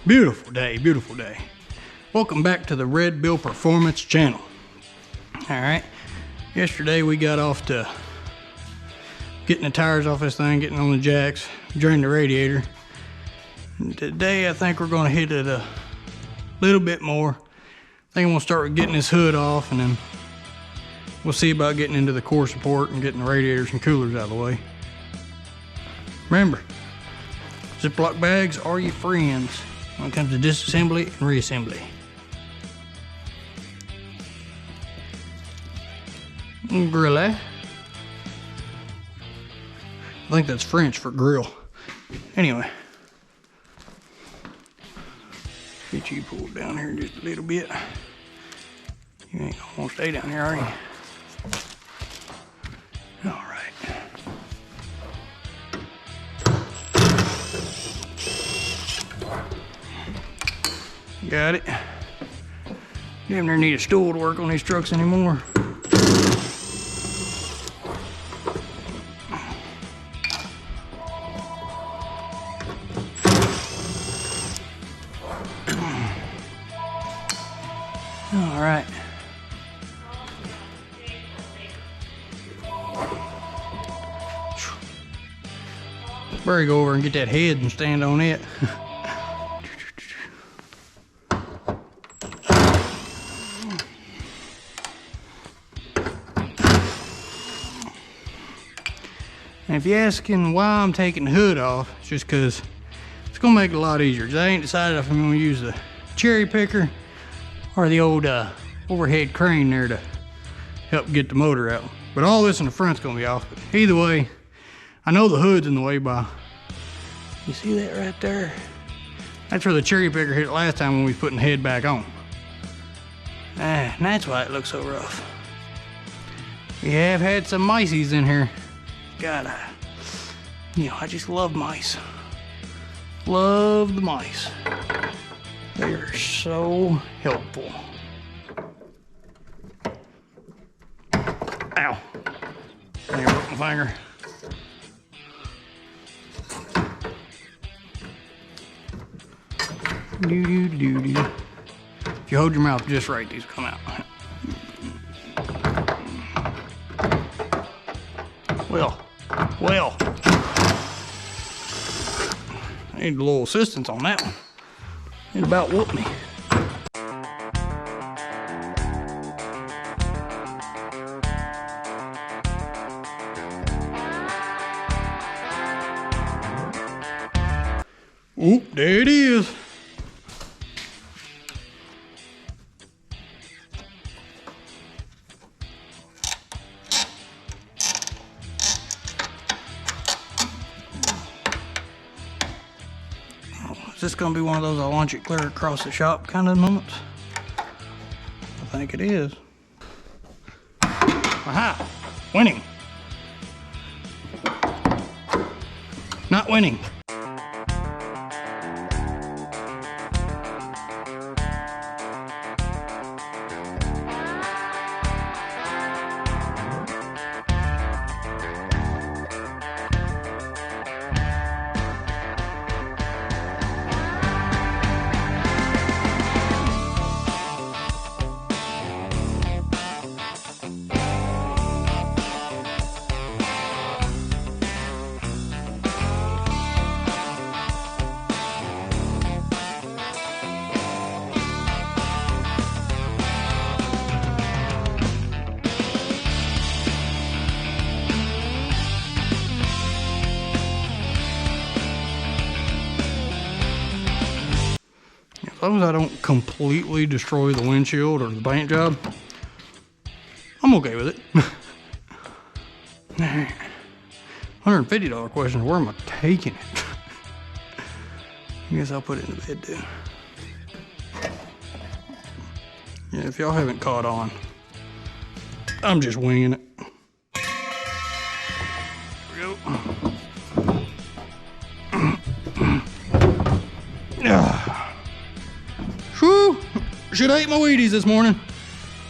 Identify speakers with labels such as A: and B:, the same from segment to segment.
A: Beautiful day, beautiful day. Welcome back to the Red Bill Performance channel. All right, yesterday we got off to getting the tires off this thing, getting on the jacks, drain the radiator. And today I think we're gonna hit it a little bit more. I think I'm gonna start with getting this hood off, and then we'll see about getting into the core support and getting the radiators and coolers out of the way. Remember, Ziploc bags are your friends when it comes to disassembly and reassembly. Grill, eh? I think that's French for grill. Anyway, get you pulled down here just a little bit. You ain't gonna stay down here, are you? All right. Got it. Damn near need a stool to work on these trucks anymore. All right. Better go over and get that head and stand on it. And if you're asking why I'm taking the hood off, it's just because it's gonna make it a lot easier. Cause I ain't decided if I'm gonna use the cherry picker or the old overhead crane there to help get the motor out. But all this in the front's gonna be off. But either way, I know the hood's in the way by, you see that right there? That's where the cherry picker hit last time when we was putting the head back on. And that's why it looks so rough. We have had some miceys in here. God, I just love mice. Love the mice. They are so helpful. Ow. I broke my finger. Doo-doo-doo-doo. If you hold your mouth just right, these will come out. Well, I need a little assistance on that one. It about whooped me. Oop, there it is. Is this gonna be one of those I launch it clear across the shop kind of moments? I think it is. Aha! Winning. Not winning. As long as I don't completely destroy the windshield or the paint job, I'm okay with it. $150 question is where am I taking it? I guess I'll put it in the bed too. Yeah, if y'all haven't caught on, I'm just winging it. Here we go. Whew! Should have ate my Wheaties this morning.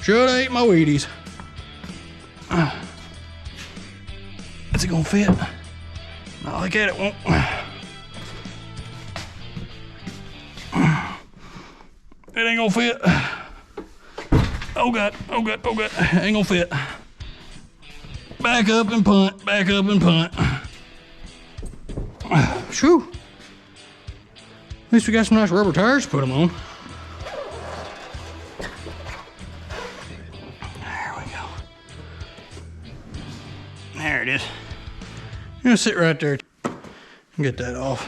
A: Should have ate my Wheaties. Is it gonna fit? Not like that, it won't. It ain't gonna fit. Oh God, oh God, oh God, ain't gonna fit. Back up and punt, back up and punt. Shoo. At least we got some nice rubber tires to put them on. There we go. There it is. I'm gonna sit right there and get that off.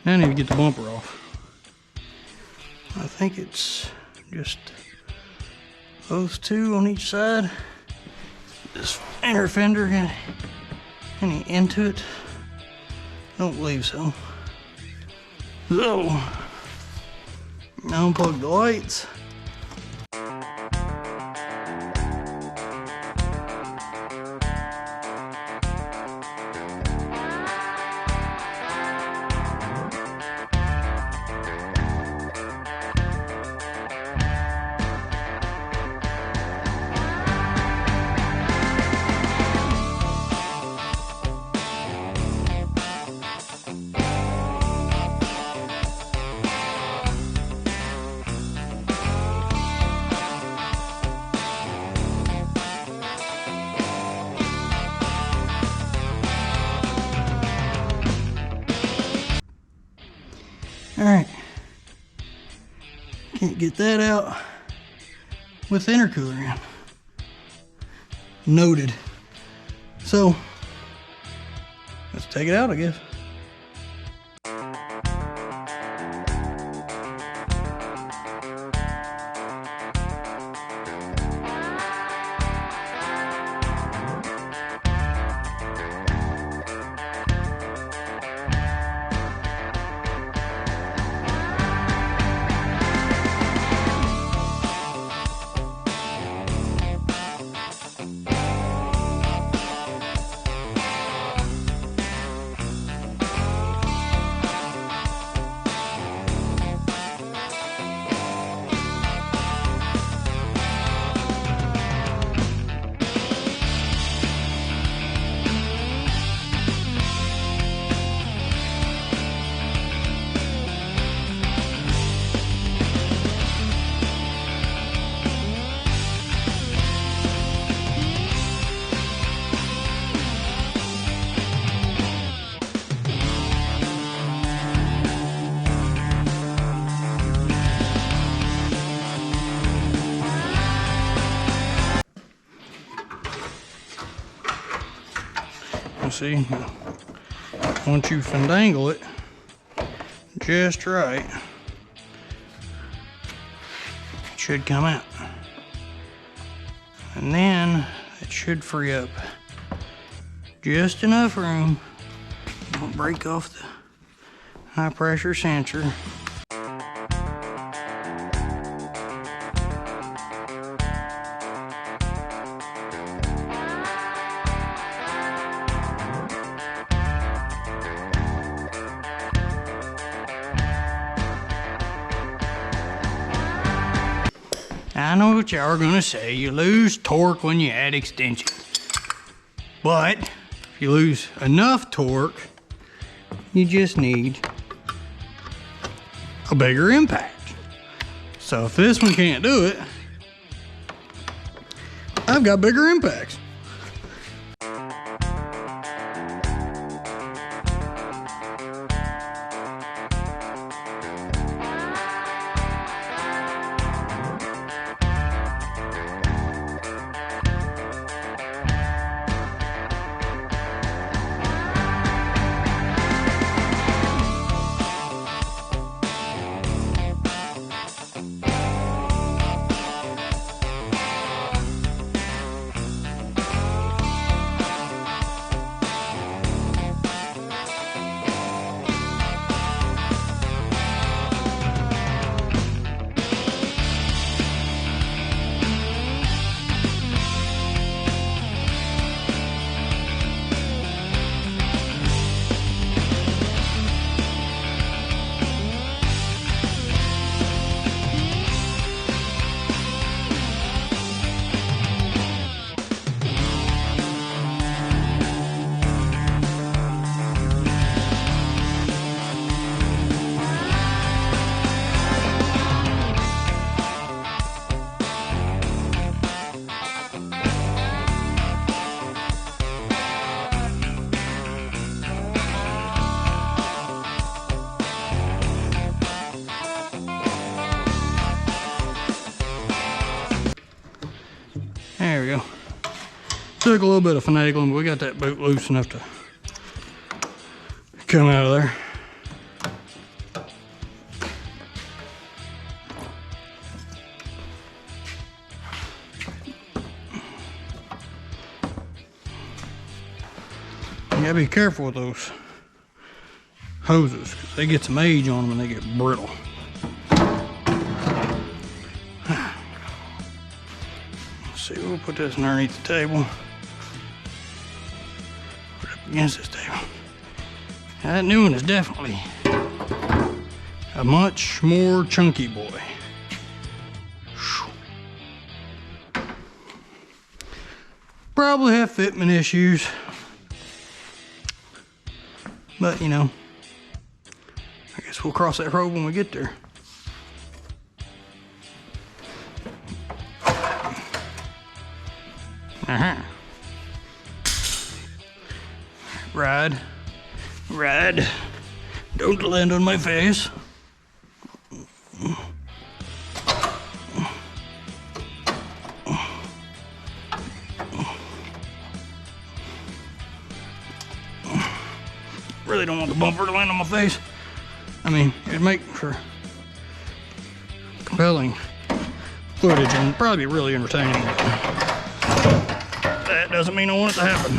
A: Now I need to get the bumper off. I think it's just those two on each side. This inner fender got any into it? Don't believe so. So, unplug the lights. All right, can't get that out with the intercooler in. Noted. So, let's take it out, I guess. See, once you finagle it just right, it should come out, and then it should free up just enough room. Don't break off the high pressure sensor. I know what y'all are gonna say, you lose torque when you add extension. But if you lose enough torque, you just need a bigger impact. So if this one can't do it, I've got bigger impacts. Took a little bit of finagling, but we got that boot loose enough to come out of there. You gotta be careful with those hoses because they get some age on them and they get brittle. Let's see, we'll put this underneath the table. Put it up against this table. Now, that new one is definitely a much more chunky boy. Probably have fitment issues. But, you know, I guess we'll cross that road when we get there. Ride. Ride. Don't land on my face. Really don't want the bumper to land on my face. I mean, it'd make for compelling footage and probably really entertaining. But that doesn't mean I want it to happen.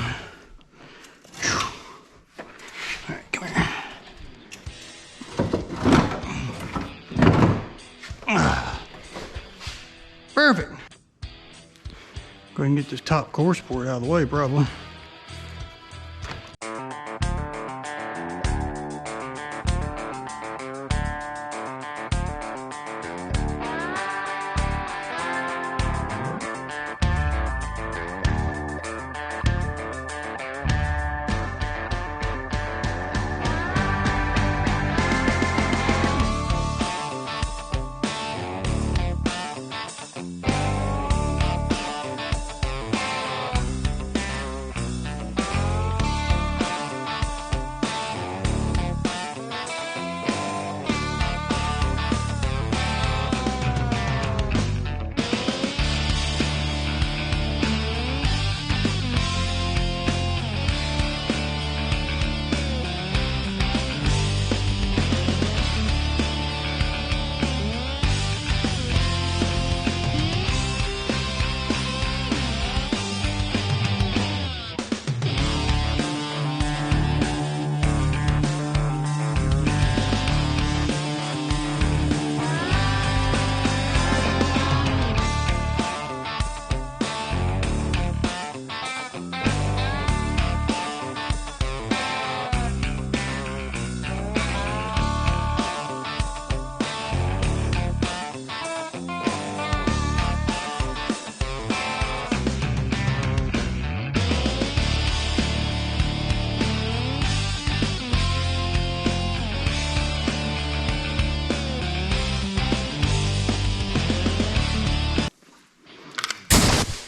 A: All right, come here. Perfect. Go ahead and get this top core support out of the way, probably.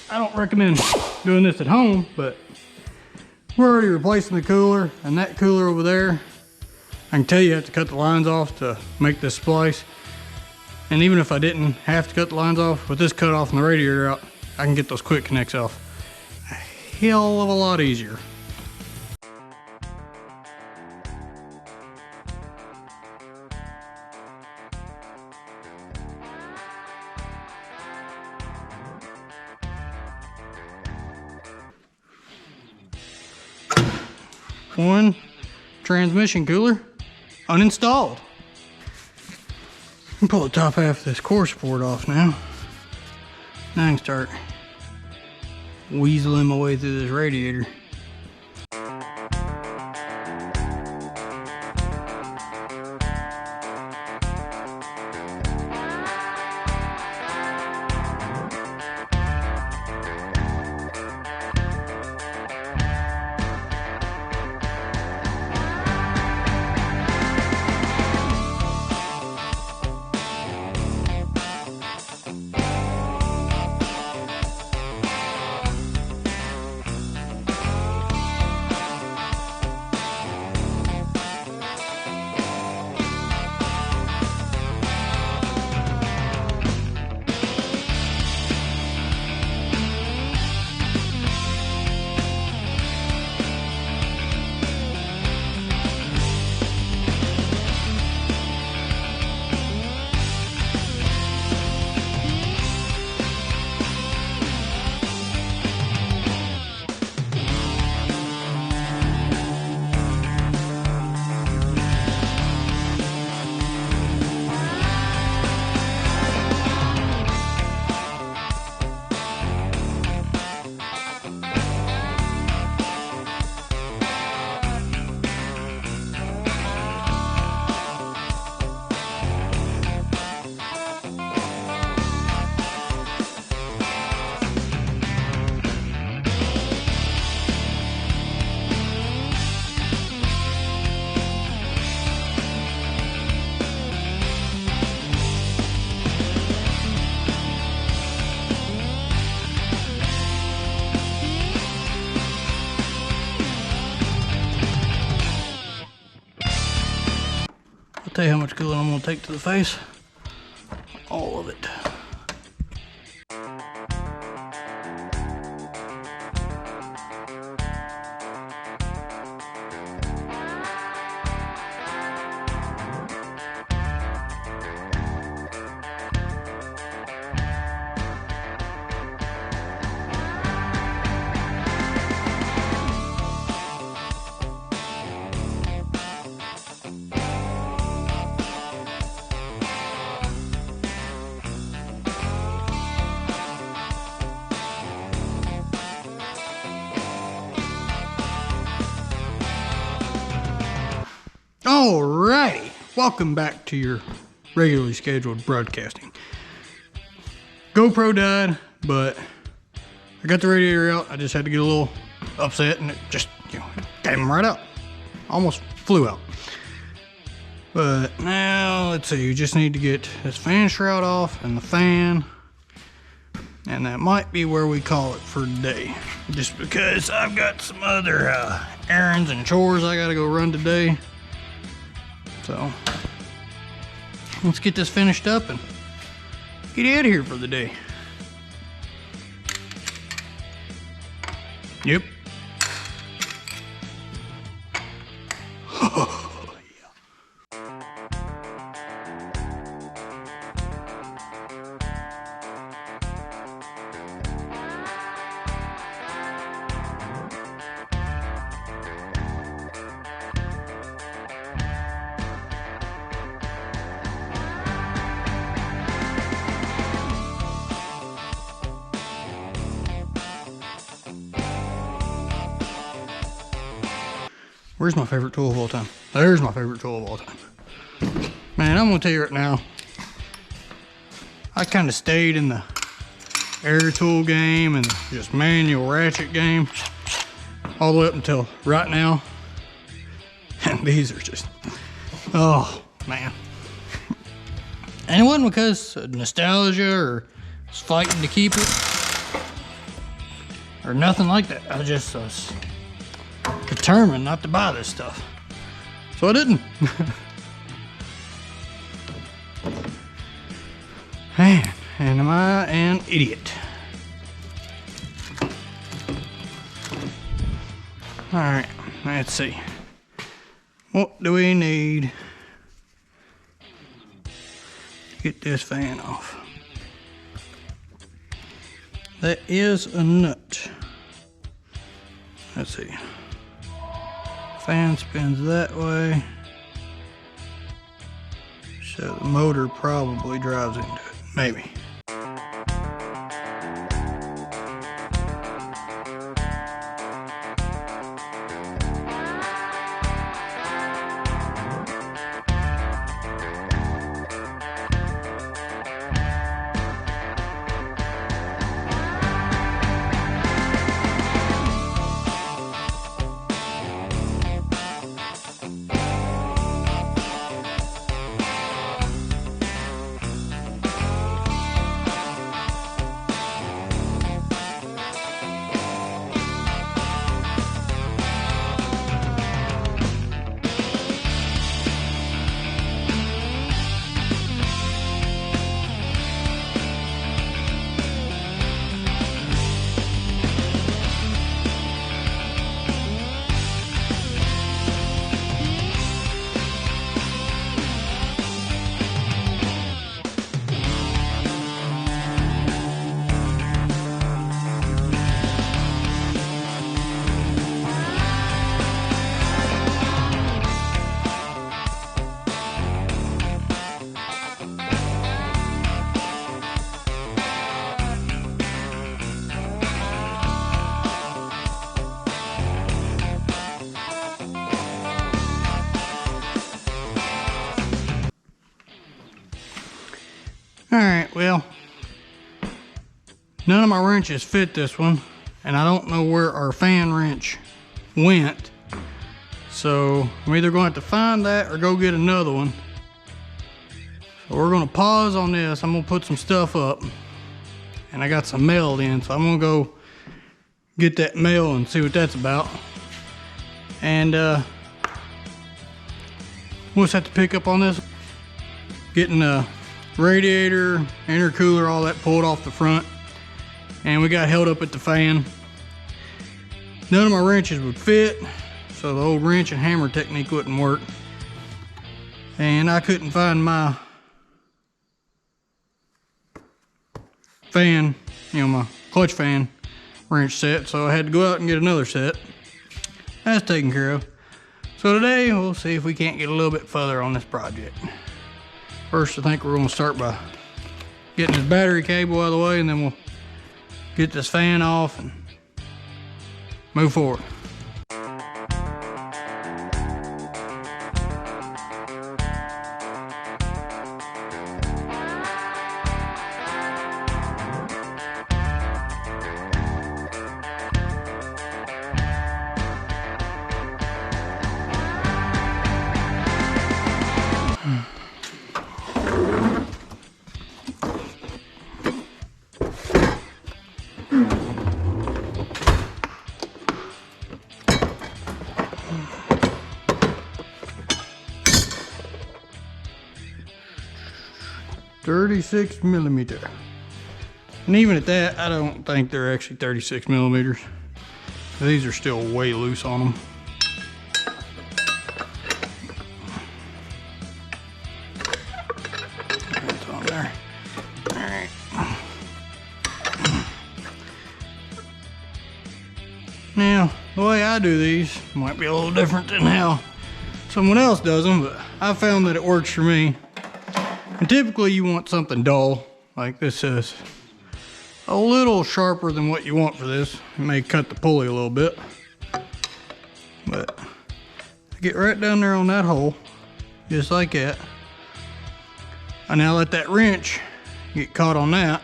A: I don't recommend doing this at home, but we're already replacing the cooler, and that cooler over there, I can tell you have to cut the lines off to make this splice. And even if I didn't have to cut the lines off, with this cut off and the radiator out, I can get those quick connects off a hell of a lot easier. One transmission cooler uninstalled. Pull the top half of this core support off now. Now I can start weaseling my way through this radiator. tell you how much coolant I'm gonna take to the face. All of it. Alrighty, welcome back to your regularly scheduled broadcasting. GoPro died, but I got the radiator out. I just had to get a little upset and it just, came right out. Almost flew out. But now, let's see, you just need to get this fan shroud off and the fan. And that might be where we call it for today. Just because I've got some other errands and chores I gotta go run today. So, let's get this finished up and get out of here for the day. Yep. Where's my favorite tool of all time? There's my favorite tool of all time. Man, I'm gonna tell you right now, I kind of stayed in the air tool game and just manual ratchet game all the way up until right now. And these are just, oh man. And it wasn't because of nostalgia or was fighting to keep it or nothing like that. I just was determined not to buy this stuff. So I didn't. Man, and am I an idiot? Alright, let's see. What do we need to get this fan off? That is a nut. Let's see. Fan spins that way, so the motor probably drives into it, maybe. Alright, well, none of my wrenches fit this one, and I don't know where our fan wrench went. So I'm either going to have to find that or go get another one. So we're going to pause on this. I'm going to put some stuff up, and I got some mail in, so I'm going to go get that mail and see what that's about. And we'll just have to pick up on this getting the radiator, intercooler, all that pulled off the front. And we got held up at the fan. None of my wrenches would fit, so the old wrench and hammer technique wouldn't work. And I couldn't find my fan, my clutch fan wrench set, so I had to go out and get another set. That's taken care of. So today we'll see if we can't get a little bit further on this project. First, I think we're going to start by getting this battery cable out of the way, and then we'll get this fan off and move forward. .36mm. And even at that, I don't think they're actually 36mm. These are still way loose on them. That's on there. All right. Now, the way I do these might be a little different than how someone else does them, but I found that it works for me. And typically you want something dull, like this is a little sharper than what you want for this. It may cut the pulley a little bit, but get right down there on that hole, just like that. And now let that wrench get caught on that.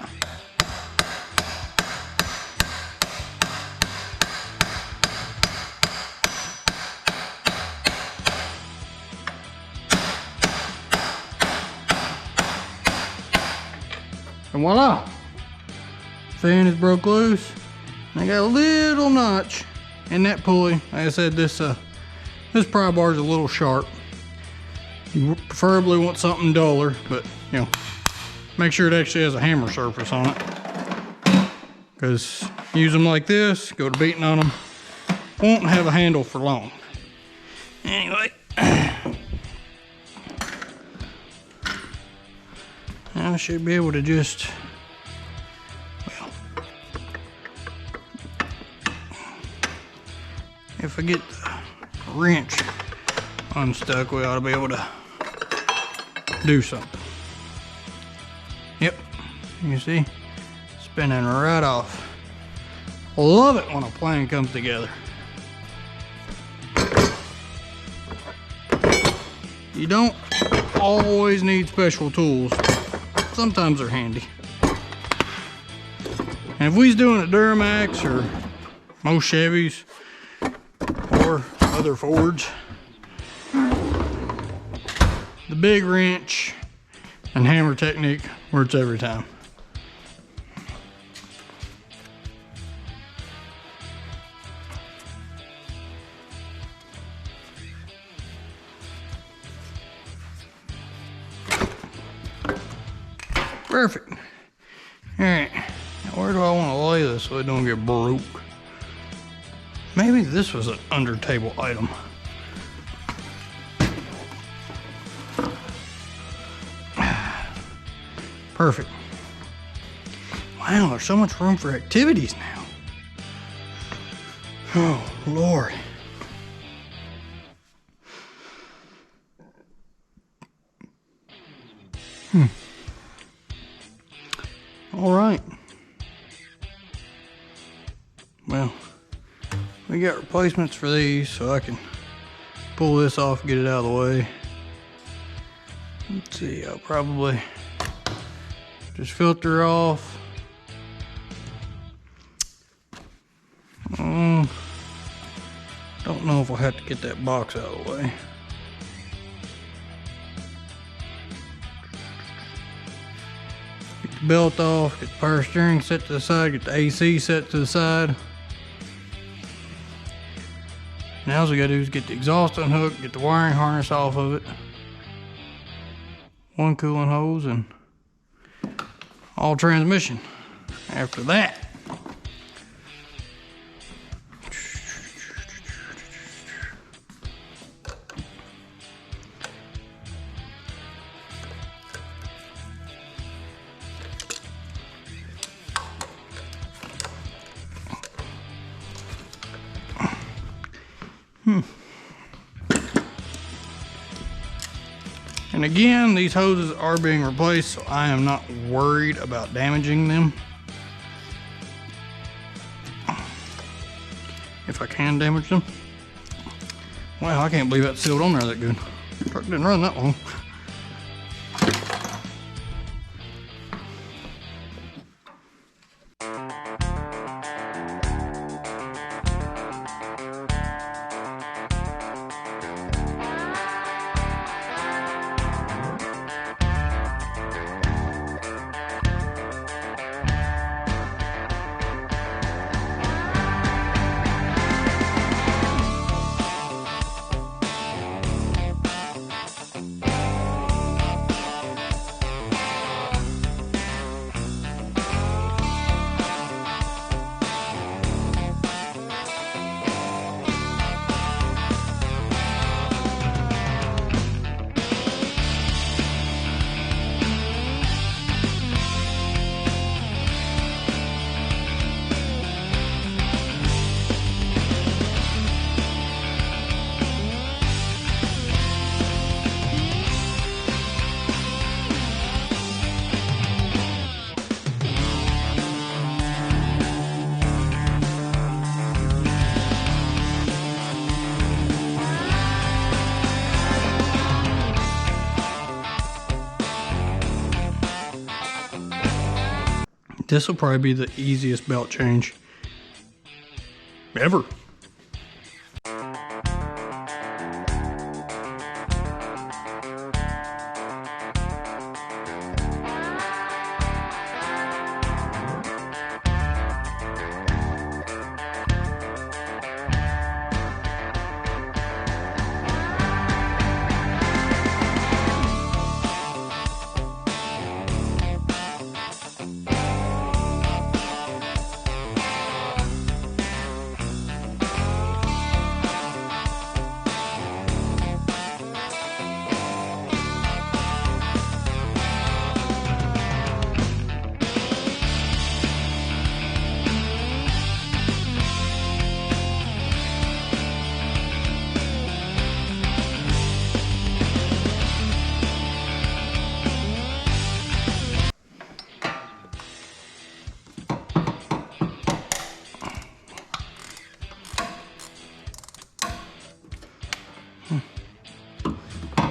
A: And voila, fan is broke loose. And I got a little notch in that pulley. Like I said, this pry bar is a little sharp. You preferably want something duller, but make sure it actually has a hammer surface on it. Because use them like this, go to beating on them, won't have a handle for long. Anyway. I should be able to just, if I get the wrench unstuck, we ought to be able to do something. Yep, you see, spinning right off. Love it when a plan comes together. You don't always need special tools. Sometimes they're handy. And if we was doing a Duramax or most Chevys or other Fords, the big wrench and hammer technique works every time. Perfect. All right, now where do I want to lay this so it don't get broke? Maybe this was an under table item. Perfect. Wow, there's so much room for activities now. Oh, Lord. All right. Well, we got replacements for these, so I can pull this off and get it out of the way. Let's see, I'll probably just filter off. Don't know if I'll have to get that box out of the way. Belt off, get the power steering set to the side, get the AC set to the side. Now all we gotta do is get the exhaust unhooked, get the wiring harness off of it. one cooling hose and all transmission. After that, and again, these hoses are being replaced, so I am not worried about damaging them. If I can damage them. Wow, I can't believe that's sealed on there that good. Truck didn't run that long. This will probably be the easiest belt change ever.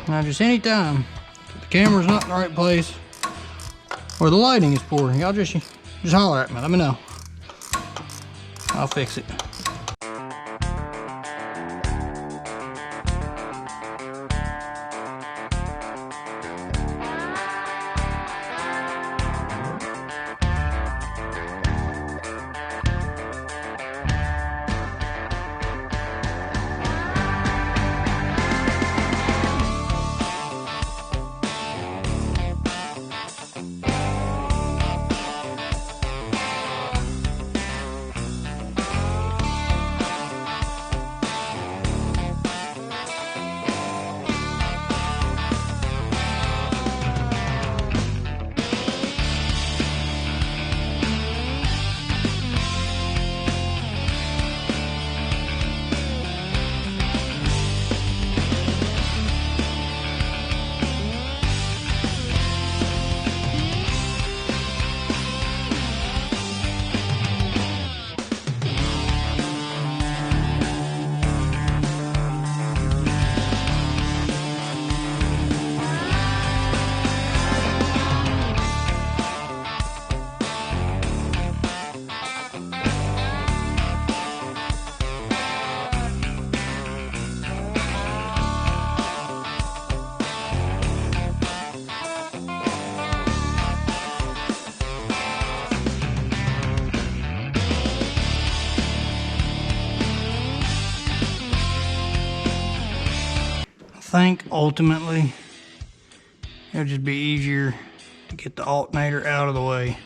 A: Now just any time the camera's not in the right place or the lighting is poor, y'all just holler at me, let me know. I'll fix it. I think ultimately It'll just be easier to get the alternator out of the way.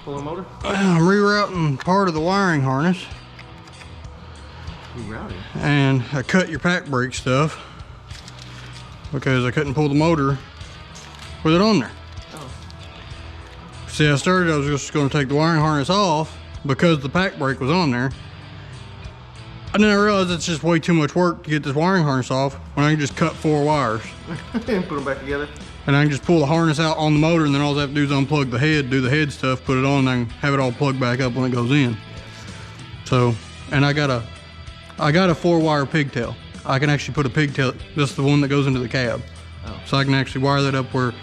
B: Pull a motor?
A: I'm rerouting part of the wiring harness.
B: Rerouting?
A: And I cut your pack brake stuff because I couldn't pull the motor with it on there.
B: Oh.
A: See, I was just going to take the wiring harness off because the pack brake was on there. And then I realized it's just way too much work to get this wiring harness off when I can just cut 4 wires.
B: And put them back together?
A: And I can just pull the harness out on the motor, and then all I have to do is unplug the head, do the head stuff, put it on, and I can have it all plugged back up when it goes in. So, and I got a 4-wire pigtail. I can actually put a pigtail, this is the one that goes into the cab.
B: Oh.
A: So I can actually wire that up where,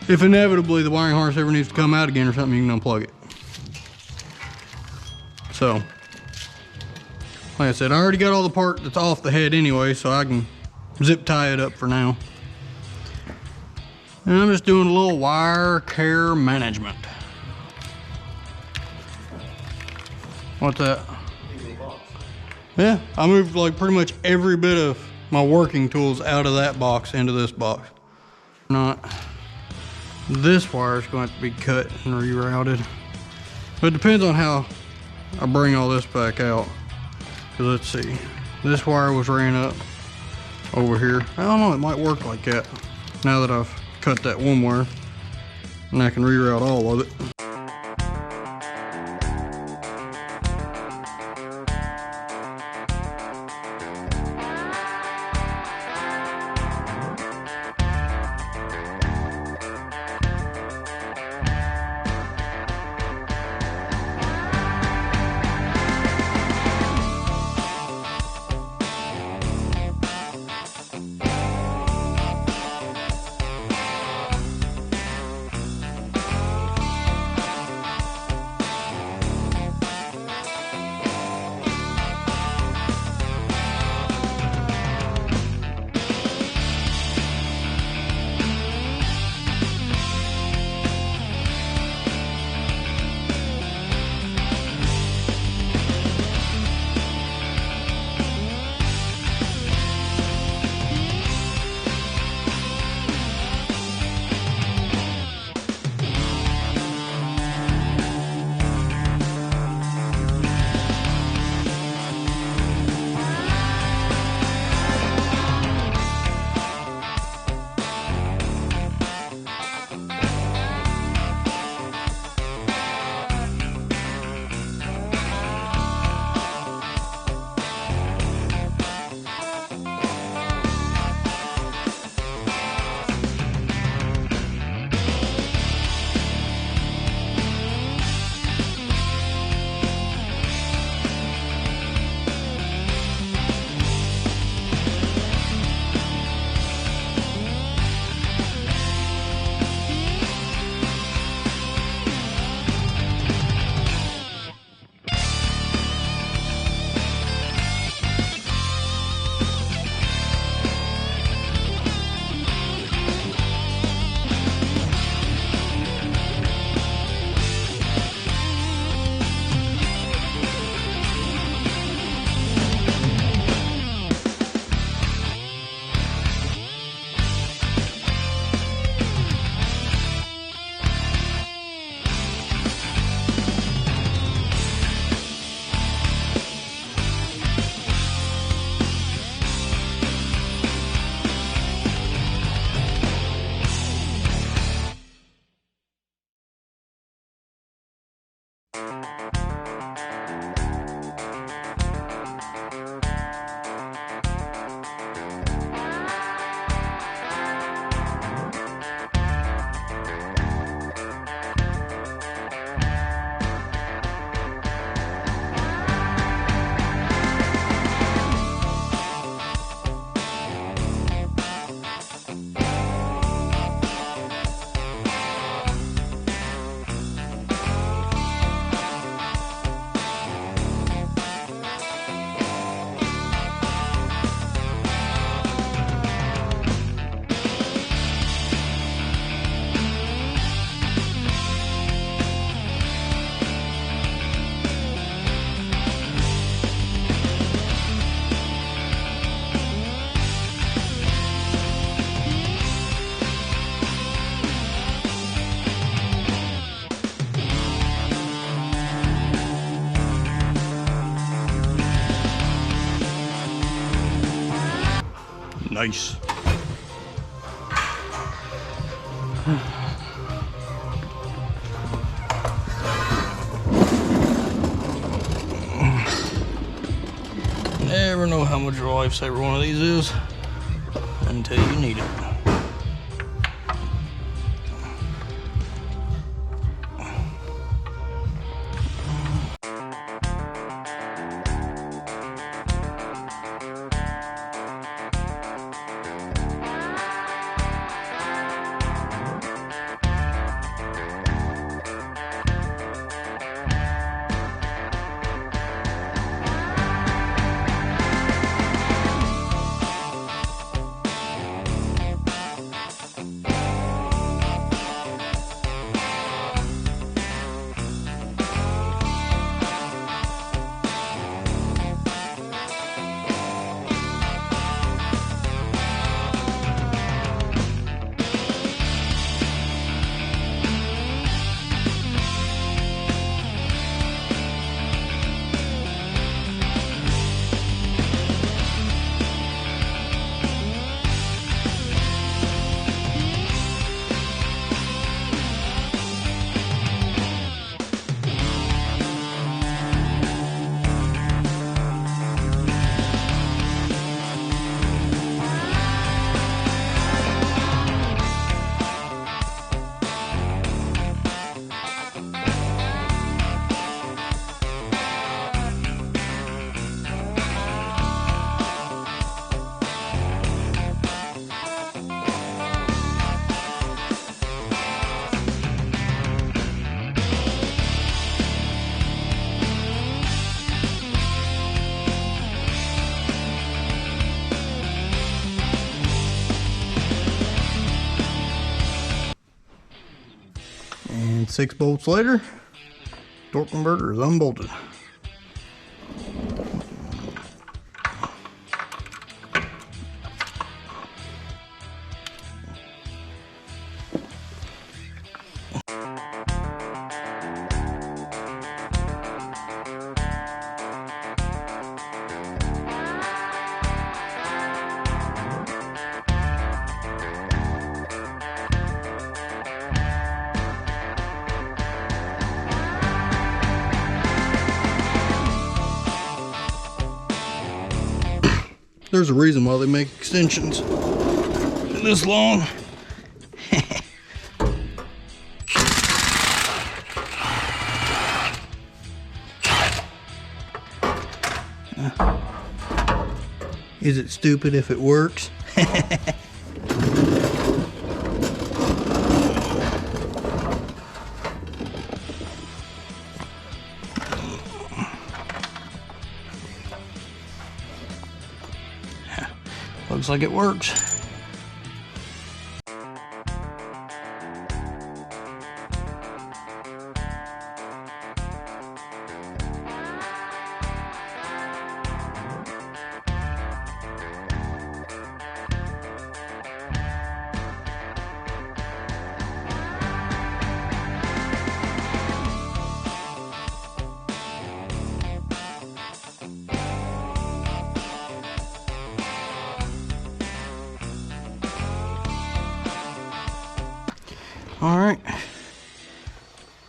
A: if inevitably the wiring harness ever needs to come out again or something, you can unplug it. So, like I said, I already got all the part that's off the head anyway, so I can zip tie it up for now. And I'm just doing a little wire care management. What's that? Yeah, I moved like pretty much every bit of my working tools out of that box into this box. Not. This wire is going to have to be cut and rerouted. But it depends on how I bring all this back out. So let's see. This wire was ran up over here. I don't know, it might work like that now that I've cut that one wire. and I can reroute all of it. Nice. Never know how much of a lifesaver one of these is until you need it. 6 bolts later, torque converter is unbolted. There's a reason why they make extensions this long. Is it stupid if it works? Looks like it works. All right,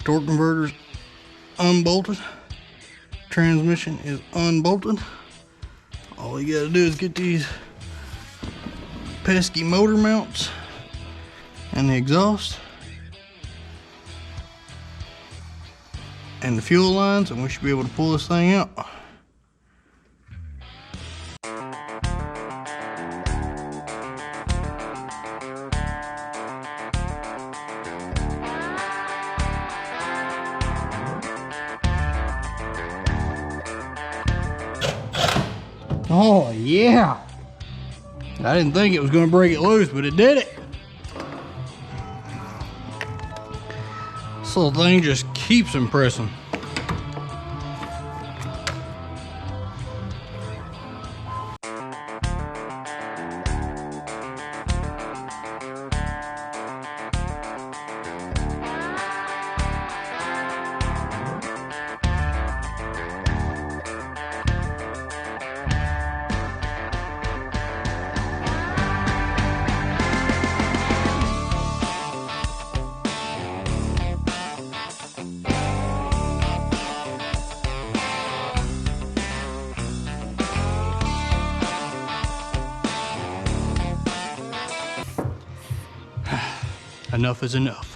A: torque converter's unbolted, transmission is unbolted. All you gotta do is get these pesky motor mounts and the exhaust and the fuel lines, and we should be able to pull this thing out. Oh yeah, I didn't think it was going to break it loose, but it did it. This little thing just keeps impressing. Enough is enough.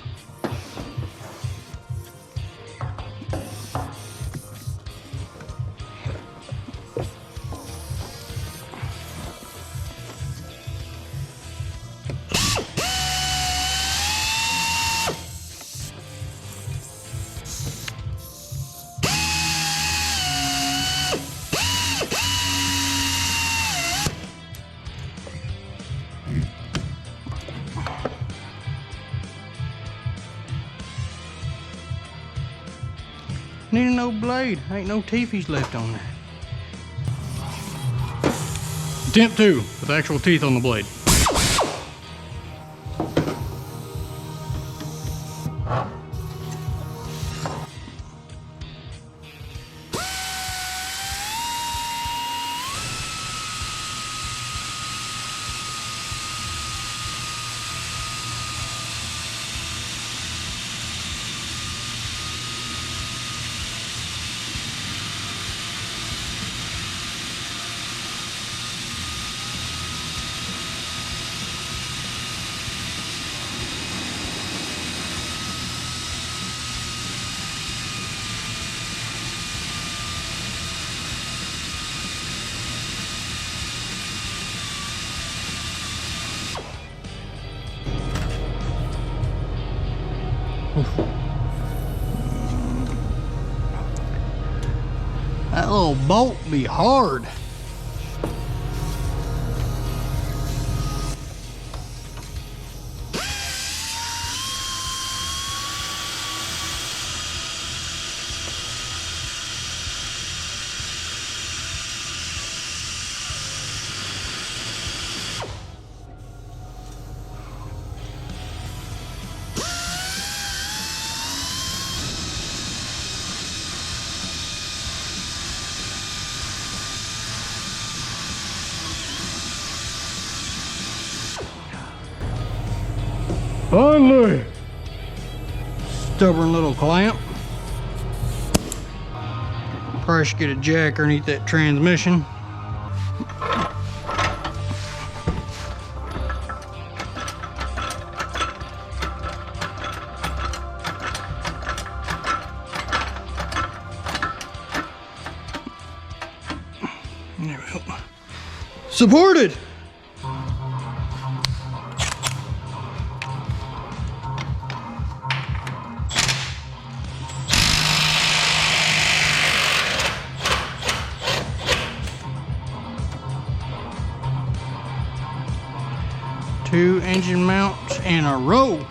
A: Need no blade. Ain't no teethies left on there. Attempt 2 with actual teeth on the blade. That little bolt be hard. Finally! Stubborn little clamp. Probably should get a jack underneath that transmission. There we go. Supported! Two engine mounts in a row. Get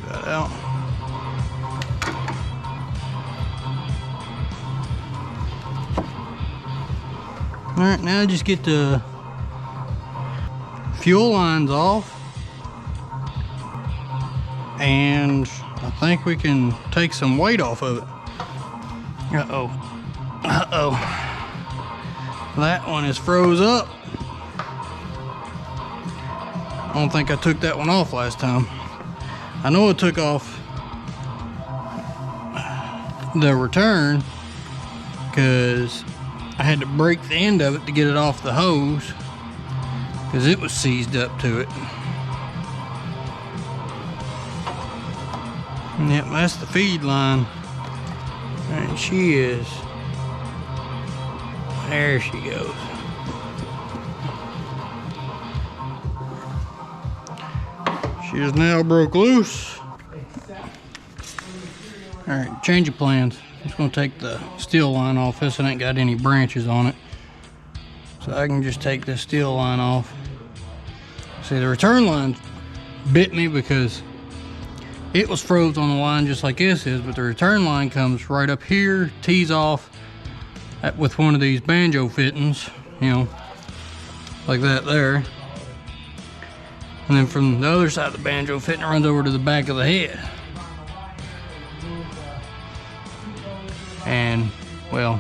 A: that out. All right, now just get the fuel lines off. And I think we can take some weight off of it. Uh-oh. Uh-oh. That one is froze up. I don't think I took that one off last time. I know I took off the return because I had to break the end of it to get it off the hose because it was seized up to it. Yep, that's the feed line. And she is. There she goes. She is now broke loose. Alright, change of plans. I'm just gonna take the steel line off. This one ain't got any branches on it. So I can just take this steel line off. See, the return line bit me because it was froze on the line just like this is, but the return line comes right up here, tees off with one of these banjo fittings, you know, like that there. And then from the other side of the banjo fitting, it runs over to the back of the head. And, well,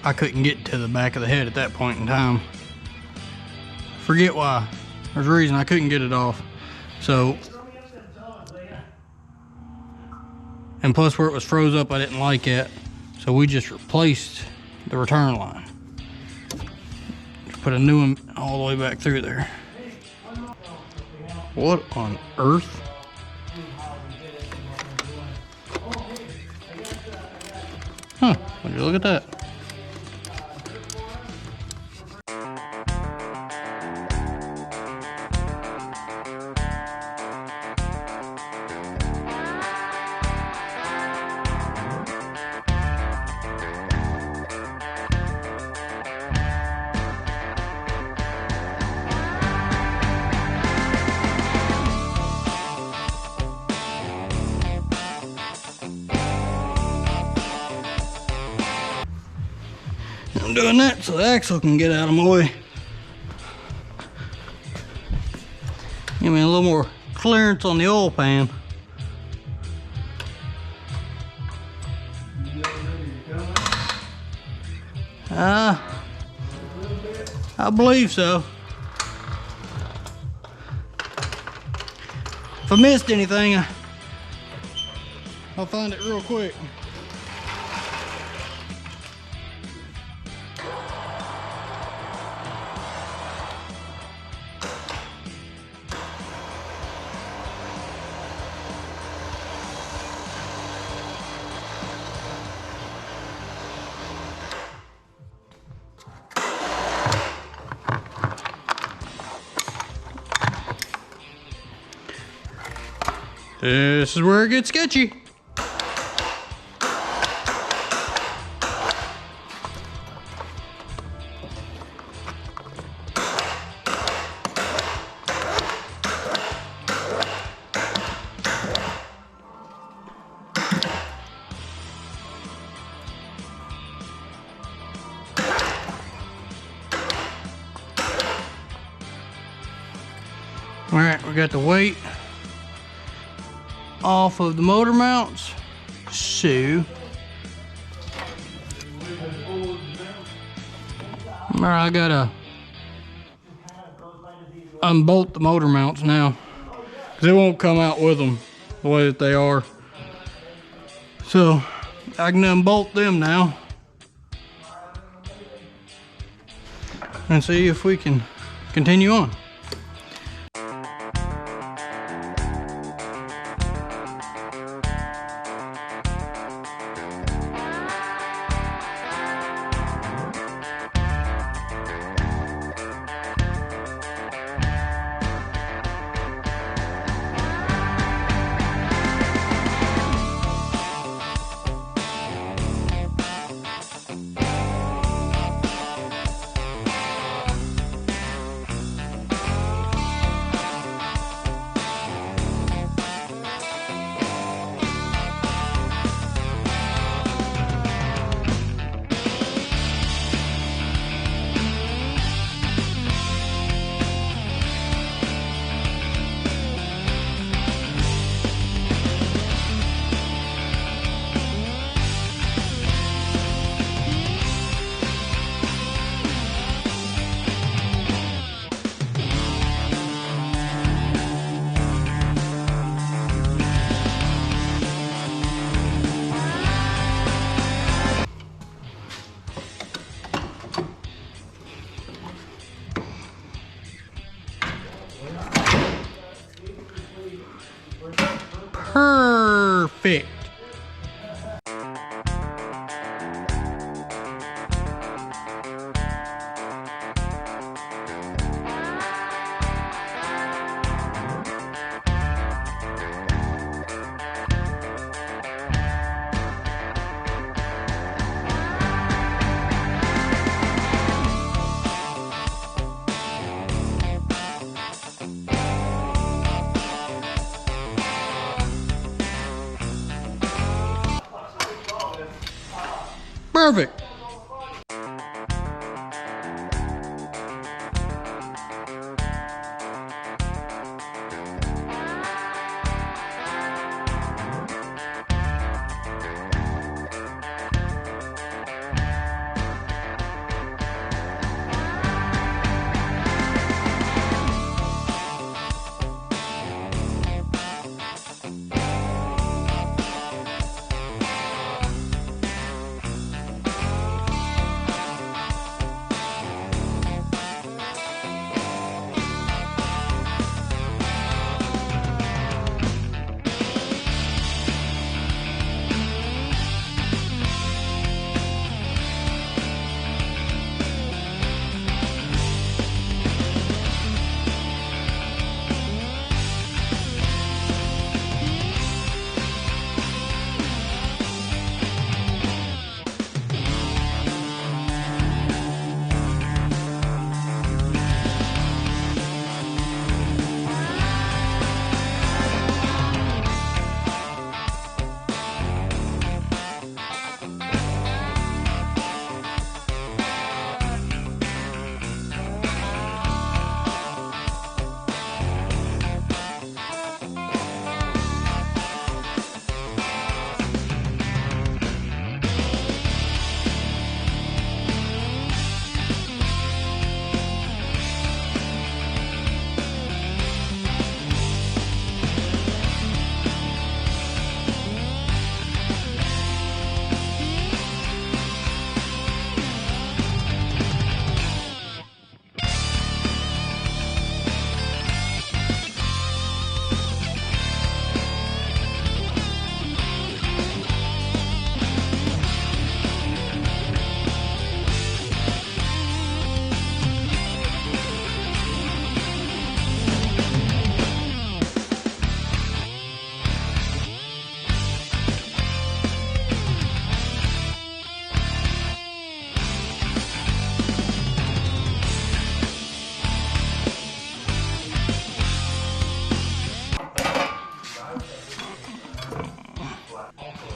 A: I couldn't get to the back of the head at that point in time. Forget why. There's a reason I couldn't get it off. So, and plus where it was froze up, I didn't like it. So we just replaced the return line. Just put a new one all the way back through there. What on earth? Huh, would you look at that? I'm doing that so the axle can get out of my way. Give me a little more clearance on the oil pan. I believe so. If I missed anything, I'll find it real quick. This is where it gets sketchy. All right, we got the weight off of the motor mounts. So, I got a unbolt the motor mounts now, because it won't come out with them the way that they are. So I can unbolt them now and see if we can continue on. Perfect. Perfect.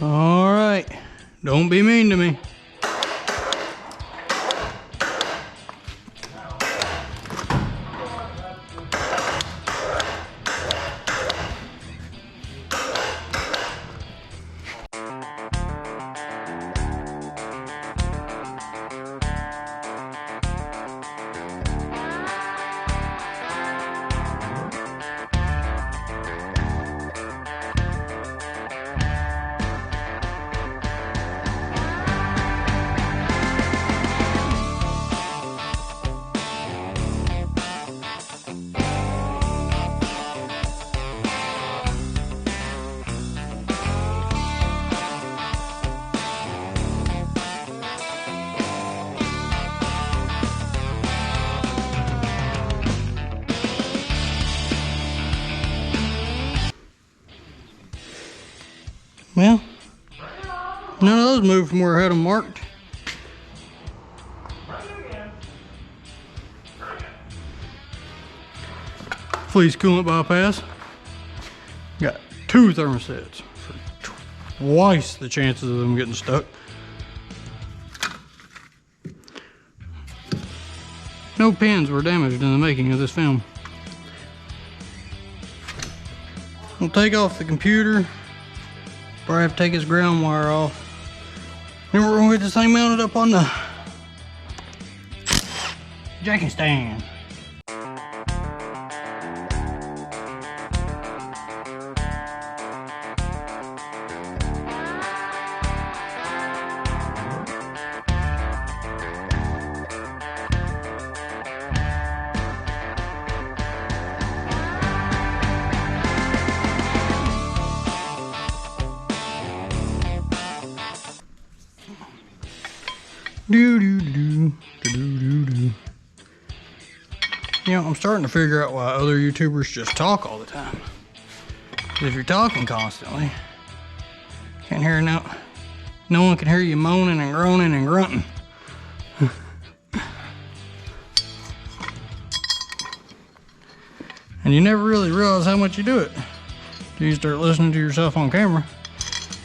A: All right, don't be mean to me. Well, none of those moved from where I had them marked. Fleece coolant bypass. Got 2 thermostats for twice the chances of them getting stuck. No pins were damaged in the making of this film. We'll take off the computer. Probably have to take his ground wire off. Then we're gonna get this thing mounted up on the jacking stand. Do. You know, I'm starting to figure out why other YouTubers just talk all the time. If you're talking constantly, can't hear no one can hear you moaning and groaning and grunting. And you never really realize how much you do it till you start listening to yourself on camera.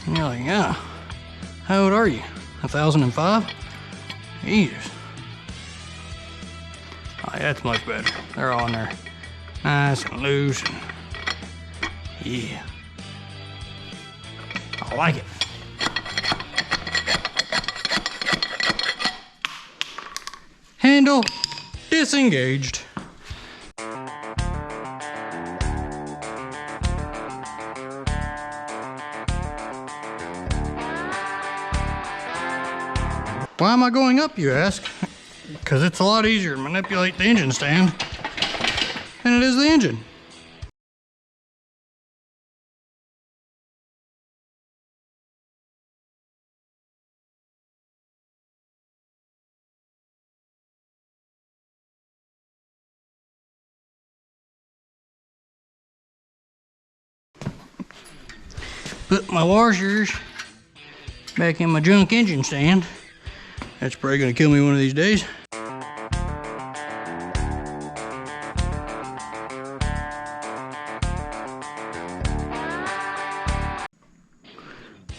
A: And you're like, yeah, how old are you? 1005? Jesus. Oh, yeah, that's much better. They're all in there nice and loose. And yeah. I like it. Handle disengaged. Why am I going up, you ask? Because it's a lot easier to manipulate the engine stand than it is the engine. Put my washers back in my junk engine stand. That's probably gonna kill me one of these days.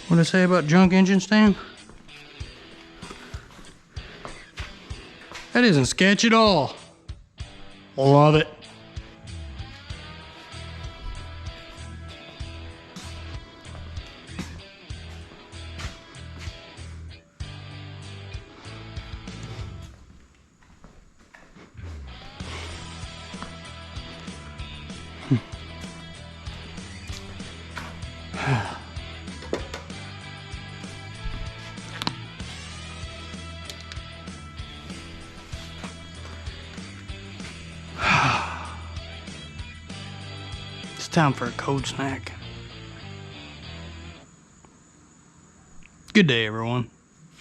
A: What did I say about junk engine stand? That isn't sketch at all. Love it. It's time for a cold snack. Good day, everyone.